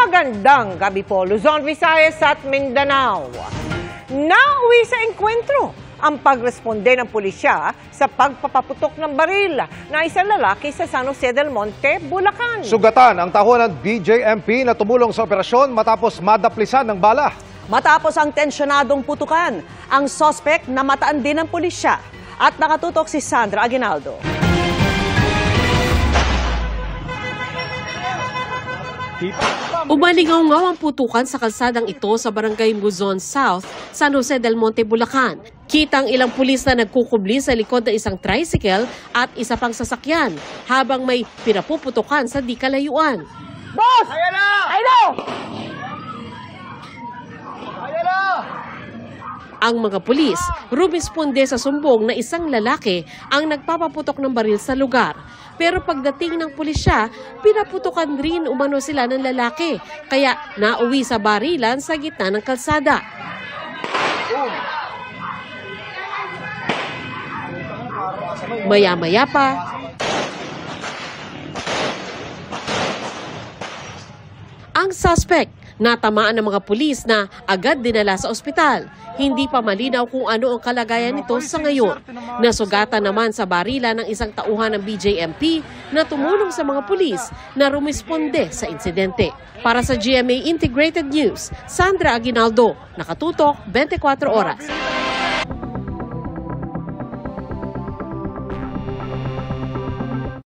Magandang gabi po, Luzon, Visayas at Mindanao. Nauwi sa engkwentro ang pagresponde ng pulisya sa pagpapaputok ng baril na isang lalaki sa San Jose del Monte, Bulacan. Sugatan ang tahanan ng BJMP na tumulong sa operasyon matapos madaplisan ng bala. Matapos ang tensyonadong putukan, ang suspect namataan din ng pulisya at nakatutok si Sandra Aguinaldo. Umalingaw-ngaw ang putukan sa kalsadang ito sa barangay Luzon South, San Jose del Monte, Bulacan. Kitang ilang pulis na nagkukubli sa likod ng isang tricycle at isa pang sasakyan habang may pinapuputukan sa di kalayuan. Boss! Hello! Ang mga pulis rumisponde sa sumbong na isang lalaki ang nagpapaputok ng baril sa lugar. Pero pagdating ng pulisya, pinaputukan rin umano sila ng lalaki. Kaya nauwi sa barilan sa gitna ng kalsada. Maya-maya pa, ang suspect natamaan ng mga pulis na agad dinala sa ospital. Hindi pa malinaw kung ano ang kalagayan nito sa ngayon. Nasugatan naman sa barila ng isang tauhan ng BJMP na tumulong sa mga pulis na rumisponde sa insidente. Para sa GMA Integrated News, Sandra Aguinaldo, nakatutok 24 oras.